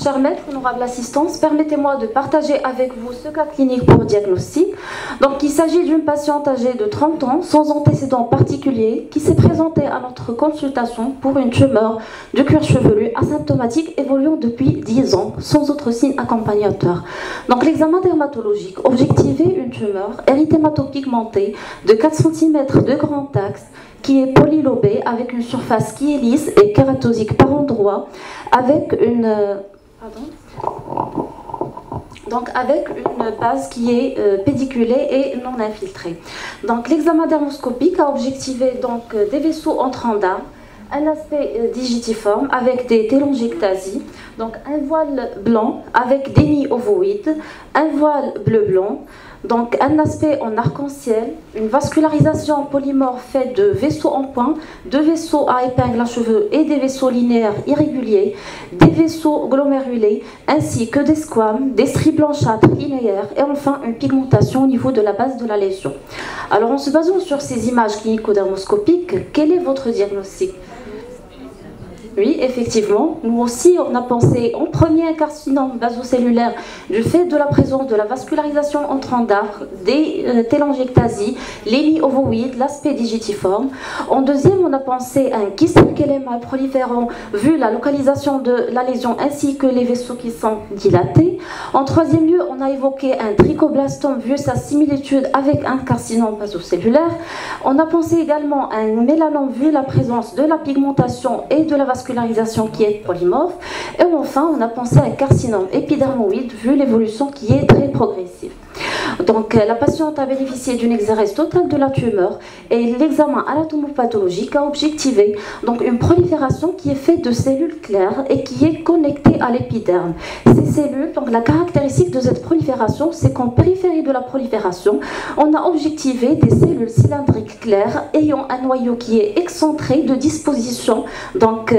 Cher maître, honorable assistance, permettez-moi de partager avec vous ce cas clinique pour diagnostic. Donc, il s'agit d'une patiente âgée de 30 ans, sans antécédents particuliers, qui s'est présentée à notre consultation pour une tumeur du cuir chevelu asymptomatique évoluant depuis 10 ans, sans autre signe accompagnateur. Donc, l'examen dermatologique objectivait une tumeur érythématopigmentée de 4 cm de grand axe, qui est polylobée avec une surface qui est lisse et kératosique par endroits, avec une base qui est pédiculée et non infiltrée. Donc l'examen dermoscopique a objectivé donc des vaisseaux entrants d'armes, un aspect digitiforme avec des télangiectasies, donc un voile blanc avec des nids ovoïdes, un voile bleu-blanc, donc un aspect en arc-en-ciel, une vascularisation polymorphe faite de vaisseaux en point, de vaisseaux à épingles à cheveux et des vaisseaux linéaires irréguliers, des vaisseaux glomérulés, ainsi que des squames, des stries blanchâtres linéaires et enfin une pigmentation au niveau de la base de la lésion. Alors en se basant sur ces images clinico-dermoscopiques, quel est votre diagnostic ? Oui, effectivement, nous aussi on a pensé en premier un carcinome basocellulaire du fait de la présence de la vascularisation entrant d'arc, des télangiectasies, les nids ovoïdes, l'aspect digitiforme. En deuxième, on a pensé à un kyste tricholémal proliférant vu la localisation de la lésion ainsi que les vaisseaux qui sont dilatés. En troisième lieu, on a évoqué un trichoblastome vu sa similitude avec un carcinome basocellulaire. On a pensé également à un mélanome vu la présence de la pigmentation et de la vascularisation qui est polymorphe. Et enfin, on a pensé à un carcinome épidermoïde vu l'évolution qui est très progressive. Donc, la patiente a bénéficié d'une exérèse totale de la tumeur et l'examen anatomopathologique a objectivé donc une prolifération qui est faite de cellules claires et qui est connectée à l'épiderme. Ces cellules, donc la caractéristique de cette prolifération, c'est qu'en périphérie de la prolifération, on a objectivé des cellules cylindriques claires ayant un noyau qui est excentré de disposition, donc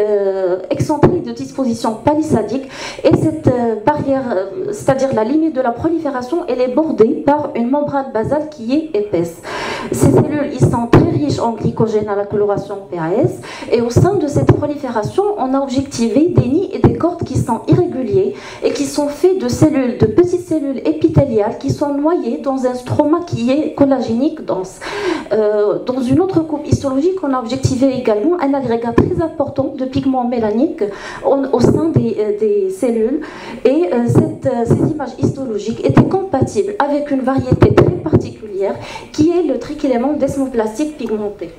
excentré de disposition palissadique, et cette barrière, c'est-à-dire la limite de la prolifération, elle est bordée par une membrane basale qui est épaisse. Ces cellules, ils sont très riches en glycogène à la coloration PAS, et au sein de cette prolifération, on a objectivé des nids et des cordes qui sont irréguliers et qui sont faits de cellules, de petites cellules épithéliales qui sont noyées dans un stroma qui est collagénique dense. Dans une autre coupe histologique, on a objectivé également un agrégat très important de pigments mélaniques au sein des cellules, et ces images histologiques étaient compatibles avec une variété très particulière qui est le trichélémone desmoplastique pigmenté.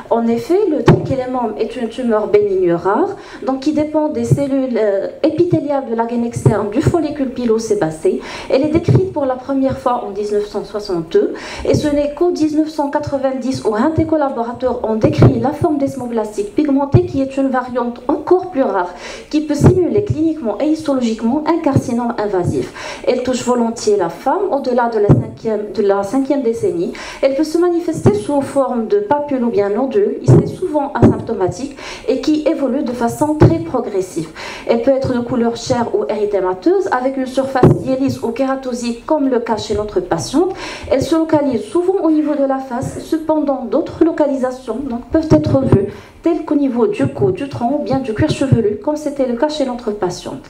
En effet, le trichélémone est une tumeur bénigne rare, donc qui dépend des cellules épithéliales de la gaine externe du follicule pilosébacé. Elle est décrite pour la première fois en 1962, et ce n'est qu'en 1990 où un des collaborateurs ont décrit la forme desmoplastique pigmentée, qui est une variante encore plus rare, qui peut simuler cliniquement et histologiquement un carcinome invasif. Elle touche volontiers la femme au-delà de la cinquième décennie. Elle peut se manifester sous forme de papules ou bien nodules. Il est souvent asymptomatique et qui évolue de façon très progressive. Elle peut être de couleur chair ou érythémateuse avec une surface qui est lisse ou kératosique comme le cas chez notre patiente. Elle se localise souvent au niveau de la face, cependant d'autres localisations peuvent être vues telles qu'au niveau du cou, du tronc ou bien du cuir chevelu, comme c'était le cas chez notre patiente.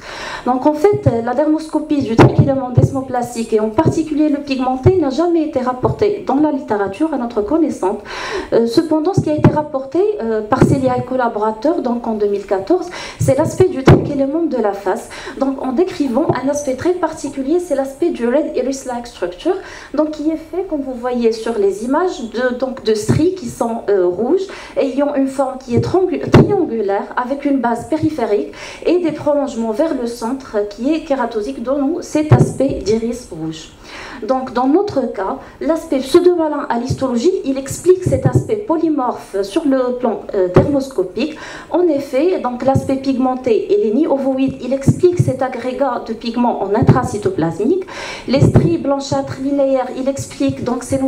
Donc en fait, la dermoscopie du trichélémone desmoplastique et en particulier le pigmenté n'a jamais été rapportée dans la littérature à notre connaissance. Cependant, ce qui a été rapporté par Celia et collaborateurs donc en 2014, c'est l'aspect du trichélémone de la face. Donc en décrivant un aspect très particulier, c'est l'aspect du red iris-like structure, donc qui est fait, comme vous voyez sur les images, de stries qui sont rouges, ayant une forme qui est triangulaire avec une base périphérique et des prolongements vers le centre qui est kératosique, donnant cet aspect d'iris rouge. Donc dans notre cas, l'aspect pseudo-malin à l'histologie, il explique cet aspect polymorphe sur le plan dermoscopique. En effet, donc l'aspect pigmenté et les nids ovoïdes, il explique cet agrégat de pigments en intracytoplasmique. Les stries blanchâtres linéaires, il explique donc ces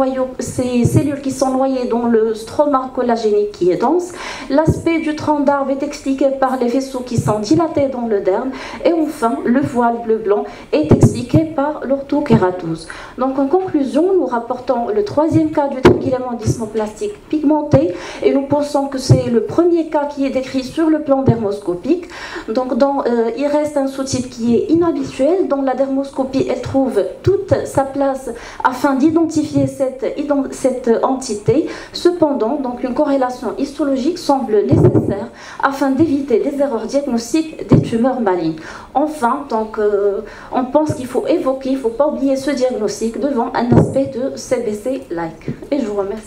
cellules qui sont noyées dans le stroma collagénique qui est dense. L'aspect du tronc d'arbre est expliqué par les vaisseaux qui sont dilatés dans le derme. Et enfin, le voile bleu-blanc est expliqué par l'orthokératose. 2012. Donc en conclusion, nous rapportons le troisième cas du tricholémon dysmoplastique pigmenté et nous pensons que c'est le premier cas qui est décrit sur le plan dermoscopique. Donc il reste un sous-type qui est inhabituel, dont la dermoscopie elle trouve toute sa place afin d'identifier cette entité. Cependant, donc une corrélation histologique semble nécessaire afin d'éviter les erreurs diagnostiques des tumeurs malignes. Enfin, donc, on pense qu'il faut évoquer, il ne faut pas oublier ce diagnostic devant un aspect de CBC-like. Et je vous remercie.